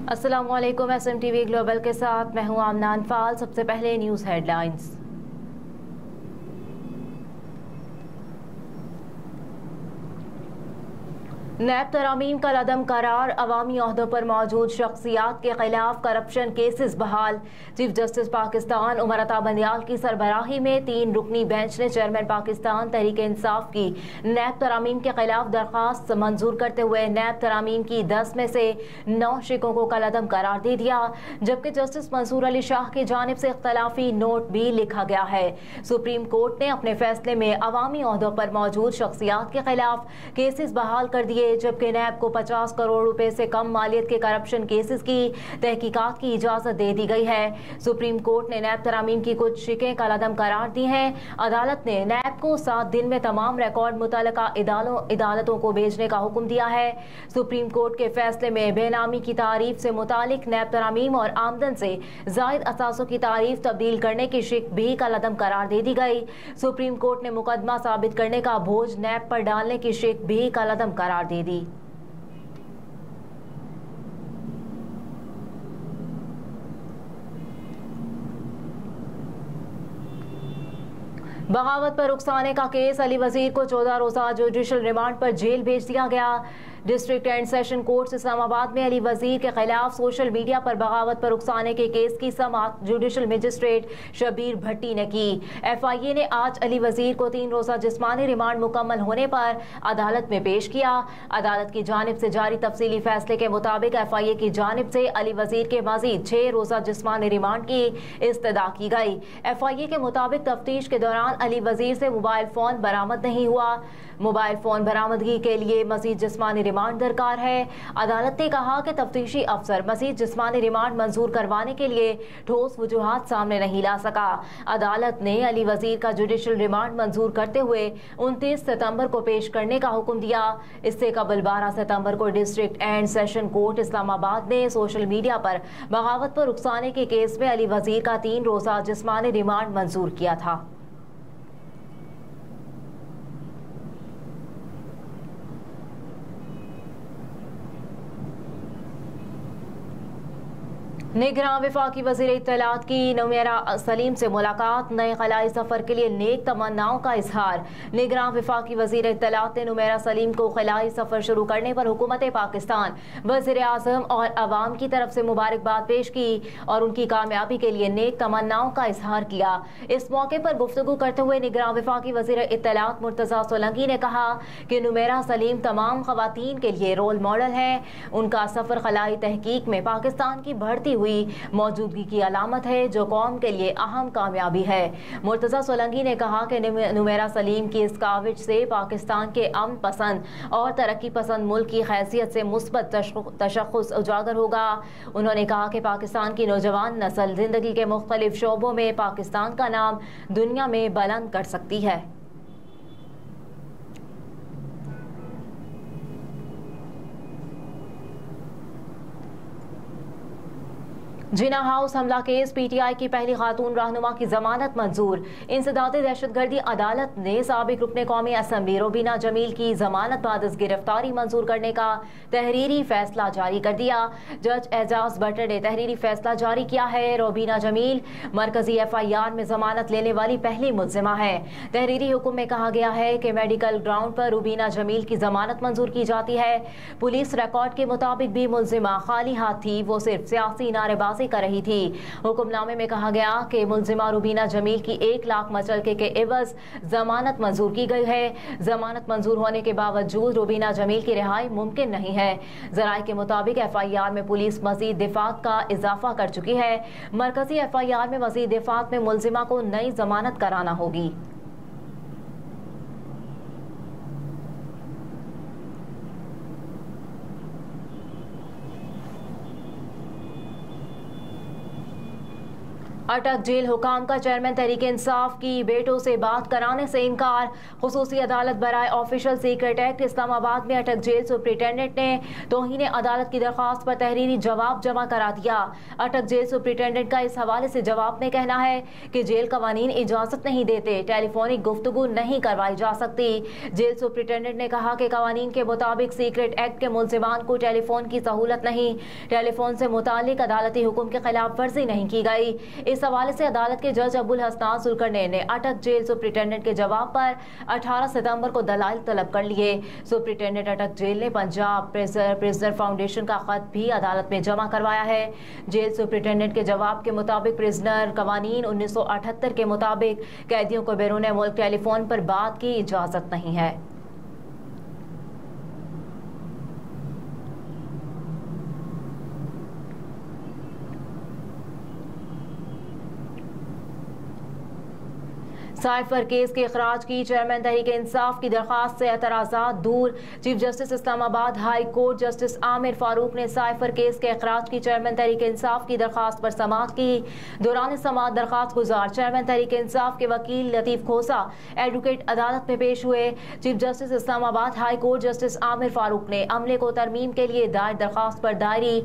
अस्सलामुअलैकुम। SMTV global के साथ मैं हूं आमना अनफाल। सबसे पहले न्यूज़ हेडलाइंस। नैब तरामीम का लदम करार, अवामी ओहदों पर मौजूद शख्सियात के खिलाफ करप्शन केसेस बहाल। चीफ जस्टिस पाकिस्तान उमर अता बंदियाल की सरबराही में 3 रुकनी बेंच ने चेयरमैन पाकिस्तान तहरीक इंसाफ की नैब तरामीम के खिलाफ दरख्वास्त मंजूर करते हुए नैब तरामीम की 10 में से 9 शिकों को कलअदम करार दे दिया, जबकि जस्टिस मंसूर अली शाह की जानिब से इख्तलाफी नोट भी लिखा गया है। सुप्रीम कोर्ट ने अपने फैसले में अवामी ओहदों पर मौजूद शख्सियात के खिलाफ केसेस बहाल कर दिए, जबकि नैब को 50 करोड़ रुपए से कम मालियत के करप्शन केसेस की तहकीकात की इजाजत दे दी गई है। सुप्रीम कोर्ट ने नैब तरामीम की कुछ शिकें कलअदम करार दी हैं। अदालत ने नैब को 7 दिन में तमाम रिकॉर्ड मुतल्लिका अदालतों को भेजने का हुक्म दिया है। सुप्रीम कोर्ट के फैसले में बेनामी की तारीफ से मुतालिक नैब तरामीम और आमदन से जायद असासों की तारीफ तब्दील करने की शिक भी कलअदम करार दे दी गई। सुप्रीम कोर्ट ने मुकदमा साबित करने का बोझ नैब पर डालने की शिक भी कलअदम करार दे दी। बगावत पर रुखसाने का केस, अली वजीर को 14 रोजा जुडिशल रिमांड पर जेल भेज दिया गया। District and session court Islamabad में अली वजीर के खिलाफ सोशल मीडिया पर बगावत पर रुखसाने के केस की समाअत जुडिशल मजिस्ट्रेट शबीर भट्टी ने की। FIA ने आज अली वजीर को 3 रोजा जिस्मानी रिमांड मुकम्मल होने पर अदालत में पेश किया। अदालत की जानिब से जारी तफसीली फैसले के मुताबिक FIA की जानिब से अली वजीर के मजीद 6 रोजा जिस्मानी रिमांड की इस्तदा की गई। FIA के मुताबिक तफ्तीश के दौरान अली वजीर से मोबाइल फोन बरामद नहीं हुआ। मोबाइल फोन बरामदगी के लिए मजीद जिस्मानी रिमांड दरकार है। अदालत ने कहा कि तफ्तीशी अफसर मजीद जिस्मानी रिमांड मंजूर करवाने के लिए ठोस वजूहात सामने नहीं ला सका। अदालत ने अली वजीर का जुडिशल रिमांड मंजूर करते हुए 29 सितंबर को पेश करने का हुक्म दिया। इससे कबल 12 सितंबर को district and session court Islamabad ने सोशल मीडिया पर बगावत पर रुखसाने के केस में अली वजीर का 3 रोजा जिस्मानी रिमांड मंजूर किया था। निगरान वफाकी वज़ीर इत्तलात की नुमेरा सलीम से मुलाकात, नए खलाई सफर के लिए नेक तमन्नाओं का इजहार। निगरान वफाकी वज़ीर इत्तलात ने नुमेरा सलीम को खलाई सफर शुरू करने पर हुकूमत पाकिस्तान, वज़ीर आज़म और अवाम की तरफ से मुबारकबाद पेश की और उनकी कामयाबी के लिए नेक तमन्नाओं का इजहार किया। इस मौके पर गुफ्तगू करते हुए निगरान वफाकी वज़ीर इत्तलात मुर्तज़ा सोलंकी ने कहा कि नुमेरा सलीम तमाम खवातीन के लिए रोल मॉडल है। उनका सफर खलाई तहकीक में पाकिस्तान की बढ़ती हुई मौजूदगी की अलामत है, जो कौम के लिए अहम कामयाबी है। मुर्तज़ा सोलंकी ने कहा कि नुमेरा सलीम की इस काविश से पाकिस्तान के अमन पसंद और तरक्की पसंद मुल्क की हैसियत से मुस्बत तशख़्ख़ुस उजागर होगा। उन्होंने कहा कि पाकिस्तान की नौजवान नस्ल जिंदगी के मुख्तलिफ शोबों में पाकिस्तान का नाम दुनिया में बुलंद कर सकती है। जिना हाउस हमला केस, PTI की पहली खातून रहनुमा की जमानत मंजूर। इंसदादे दहशतगर्दी अदालत ने साबिक रुकने कौमी असम्बली रोबीना जमील की जमानत बाद गिरफ्तारी मंजूर करने का तहरीरी फैसला जारी कर दिया। जज एजाज बटर ने तहरीरी फैसला जारी किया है। रोबीना जमील मरकजी FIR में जमानत लेने वाली पहली मुल्जिमा है। तहरीरी हुक्म में कहा गया है कि मेडिकल ग्राउंड पर रुबीना जमील की जमानत मंजूर की जाती है। पुलिस रिकॉर्ड के मुताबिक भी मुल्जिमा खाली हाथ थी, वो सिर्फ सियासी नारेबाजी कर रही थी। हुक्मनामे में कहा गया कि मुल्जिमा रुबीना जमील की 1 लाख मुचलके के एवज जमानत मंजूर की गई है। जमानत मंजूर होने के बावजूद रुबीना जमील की रिहाई मुमकिन नहीं है। जराये के मुताबिक FIR में पुलिस मजीद दिफात का इजाफा कर चुकी है। मरकजी FIR में मजीद दिफात में मुल्जिमा को नई जमानत कराना होगी। अटक जेल हुकाम का चेयरमैन तहरीक इंसाफ की बेटों से बात कराने से इनकार। खुसूसी अदालत बराए ऑफिशियल सीक्रेट एक्ट इस्लामाबाद में अटक जेल सुप्रिटेंडेंट ने तौहीन अदालत की दरख्वास्त पर तहरीरी जवाब जमा करा दिया। अटक जेल सुप्रिटेंडेंट का इस हवाले से जवाब में कहना है कि जेल कवानीन इजाजत नहीं देते, टेलीफोनिक गुफ्तगू नहीं करवाई जा सकती। जेल सुप्रिटेंडेंट ने कहा कि कवानीन के मुताबिक सीक्रेट एक्ट के मुलजिमान को टेलीफोन की सहूलत नहीं, टेलीफोन से मुतालिक अदालती हुक्म की खिलाफ वर्जी नहीं की गई। इस हवाले से अदालत के जज अबुल हसनान सुलकरनैन ने अटक जेल सुप्रिटेंडेंट के जवाब पर 18 सितंबर को दलाइल तलब कर लिए। सुप्रिटेंडेंट अटक जेल ने पंजाब प्रिजनर फाउंडेशन का खत भी अदालत में जमा करवाया है। जेल सुप्रिटेंडेंट के जवाब के मुताबिक प्रिजनर कवानीन 1978 के मुताबिक कैदियों को बैरून मुल्क टेलीफोन पर बात की इजाजत नहीं है। साइफर केस के अखराज की चेयरमैन तहरीक इंसाफ की दरखास्त से एतराज़ात दूर। Chief justice Islamabad high court justice Aamir Farooq ने साइफर केस के अखराज की चेयरमैन तहरीक इंसाफ की दरखास्त पर समाअत की। दौरान समाअत दरखास्त गुजार चेयरमैन तहरीक इंसाफ के वकील लतीफ़ खोसा एडवोकेट अदालत में पेश हुए। Chief justice Islamabad high court justice Aamir Farooq ने अमले को तरमीम के लिए दायर दरखास्त पर दायरी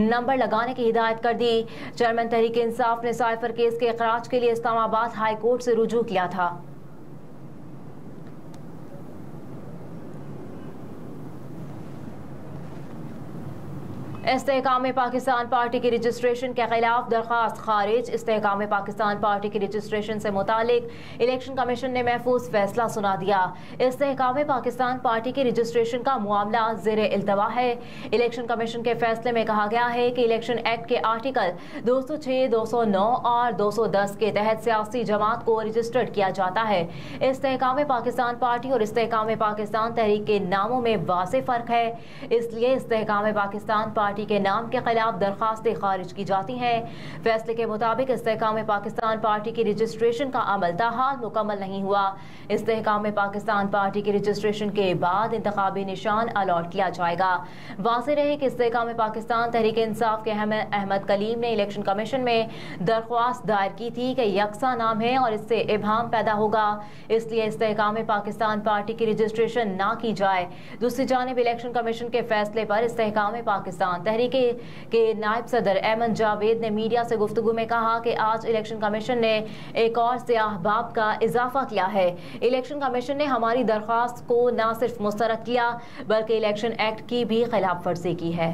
नंबर लगाने की हिदायत कर दी। चेयरमैन तहरीक इंसाफ ने साइफर केस के अखराज के लिए इस्लामाबाद हाई कोर्ट से रुजू किया था। इस्तेहकाम पाकिस्तान पार्टी की रजिस्ट्रेशन के खिलाफ दरखास्त खारिज। इस्तेहकाम पाकिस्तान पार्टी की रजिस्ट्रेशन से मुतालिक इलेक्शन कमीशन ने महफूज फैसला सुना दिया। इस्तेहकाम पाकिस्तान पार्टी की रजिस्ट्रेशन का मामला ज़ेरे इल्तवा है। इलेक्शन कमीशन के फैसले में कहा गया है कि इलेक्शन एक्ट के आर्टिकल 206, 209 और 210 के तहत सियासी जमात को रजिस्टर्ड किया जाता है। इस्तेहकाम पाकिस्तान पार्टी और इस्तेहकाम पाकिस्तान तहरीक के नामों में वाज़ेह फ़र्क है, इसलिए इस्तेहकाम पाकिस्तान पार्टी के नाम के खिलाफ दरखास्तें खारिज की जाती हैं। फैसले के मुताबिक इस्तेहकाम पाकिस्तान पार्टी की रजिस्ट्रेशन का अमल ताहाल मुकम्मल नहीं हुआ। इस्तेहकाम पाकिस्तान पार्टी की रजिस्ट्रेशन के बाद इंतखाबी निशान अलॉट किया जाएगा। वाज़ेह रहे कि इस्तेहकाम पाकिस्तान तहरीक इंसाफ के अहमद कलीम ने इलेक्शन कमीशन में दरख्वास्त दायर की थी कि यकसा नाम है और इससे इबहम पैदा होगा, इसलिए इस्तेहकाम पाकिस्तान पार्टी की रजिस्ट्रेशन ना की जाए। दूसरी जानिब इलेक्शन कमीशन के फैसले पर इस्तेहकाम पाकिस्तान तहरीक के नायब सदर अहमद जावेद ने मीडिया से गुफ्तगू में कहा कि आज इलेक्शन कमीशन ने एक और सियाह बाब का इजाफा किया है। इलेक्शन कमीशन ने हमारी दरख्वास्त को न सिर्फ मुस्तरद किया बल्कि इलेक्शन एक्ट की भी खिलाफ वर्जी की है।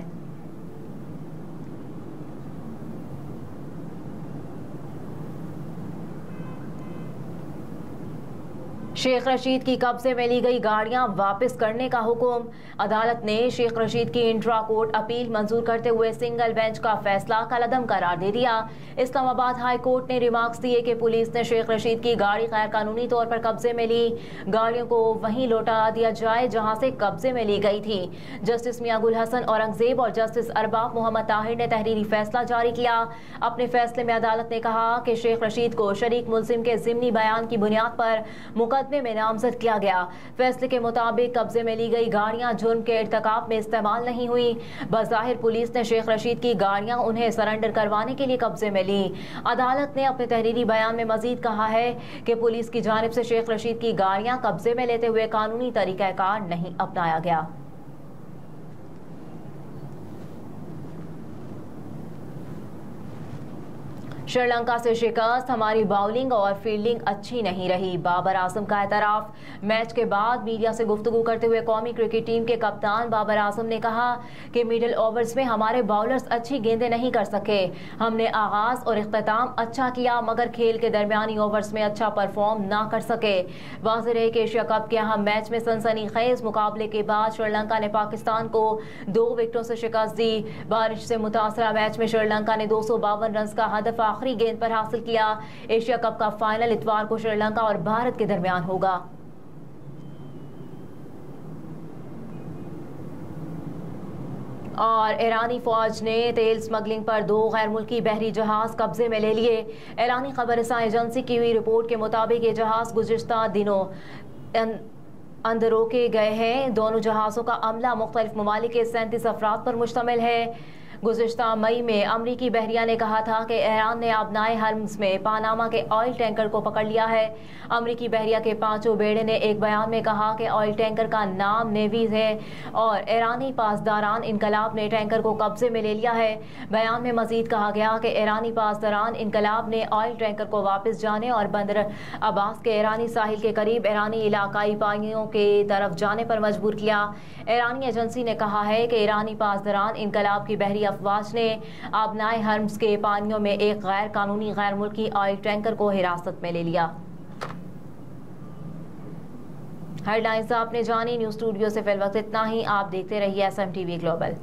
शेख रशीद की कब्जे में ली गई गाड़ियां वापस करने का हुक्म। अदालत ने शेख रशीद की इंट्रा कोर्ट अपील मंजूर करते हुए सिंगल बेंच का फैसला कलअदम करार दे दिया। इस्लामाबाद हाई कोर्ट ने रिमार्क्स दिए कि पुलिस ने शेख रशीद की गाड़ी गैर कानूनी तौर पर कब्जे में ली, गाड़ियों को वहीं लौटा दिया जाए जहां से कब्जे में ली गई थी। जस्टिस मियां गुल हसन औरंगजेब और जस्टिस अरबाब मोहम्मद ताहिर ने तहरीरी फैसला जारी किया। अपने फैसले में अदालत ने कहा कि शेख रशीद को शरीक मुल्जिम के जिम्नी बयान की बुनियाद पर मुकदमे में नामजद किया गया। फैसले के मुताबिक कब्जे में ली गई गाड़ियां जुर्म के इर्तिकाब में इस्तेमाल नहीं हुई। बज़ाहिर पुलिस ने शेख रशीद की गाड़ियां उन्हें सरेंडर करवाने के लिए कब्जे में ली। अदालत ने अपने तहरीरी बयान में मजीद कहा है कि पुलिस की जानिब से शेख रशीद की गाड़ियां कब्जे में लेते हुए कानूनी तरीकाकार नहीं अपनाया गया। श्रीलंका से शिकस्त, हमारी बाउलिंग और फील्डिंग अच्छी नहीं रही, बाबर आजम का एतराफ। मैच के बाद मीडिया से गुफ्तगू करते हुए कौमी क्रिकेट टीम के कप्तान बाबर आजम ने कहा कि मिडिल ओवर्स में हमारे बाउलर्स अच्छी गेंदें नहीं कर सके। हमने आगाज और इख्तिताम अच्छा किया मगर खेल के दरमियानी ओवर्स में अच्छा परफॉर्म ना कर सके। वाज़ेह रहे कि एशिया कप के अहम मैच में सनसनीखेज मुकाबले के बाद श्रीलंका ने पाकिस्तान को 2 विकेटों से शिकस्त दी। बारिश से मुतासरा मैच में श्रीलंका ने 252 रन का हदफ आखिरी गेंद पर हासिल किया। एशिया कप का फाइनल इतवार को श्रीलंका और भारत के दरमियान होगा। और ईरानी फौज ने तेल स्मगलिंग पर 2 गैर मुल्की बहरी जहाज कब्जे में ले लिए। ईरानी खबरसां एजेंसी की हुई रिपोर्ट के मुताबिक ये जहाज गुज़िश्ता दिनों अंदर रोके गए हैं। दोनों जहाज़ों का अमला मुख्तलिफ ममालिक के 37 अफराद पर मुश्तमिल है। गुज़िश्ता मई में अमरीकी बहरिया ने कहा था कि ईरान ने आबनाए हर्म्स में पानामा के ऑयल टैंकर को पकड़ लिया है। अमरीकी बहरिया के 5 बेड़े ने एक बयान में कहा कि ऑयल टैंकर का नाम नेवीज है और ईरानी पासदारान इनकलाब ने टैंकर को कब्जे में ले लिया है। बयान में मजीद कहा गया कि ईरानी पासदारान इनकलाब ने ऑयल टैंकर को वापस जाने और बंदर अब्बास के ईरानी साहिल के करीब ईरानी इलाकाई पानियों के तरफ जाने पर मजबूर किया। ईरानी एजेंसी ने कहा है कि ईरानी पासदारान इनकलाब की बहरी अफवाज ने आबनाए हर्म्स के पानियों में एक गैर कानूनी गैर मुल्की ऑयल टैंकर को हिरासत में ले लिया। हेडलाइंस आपने जानी। न्यूज़ स्टूडियो से फिलवक्त इतना ही। आप देखते रहिए SMTV ग्लोबल।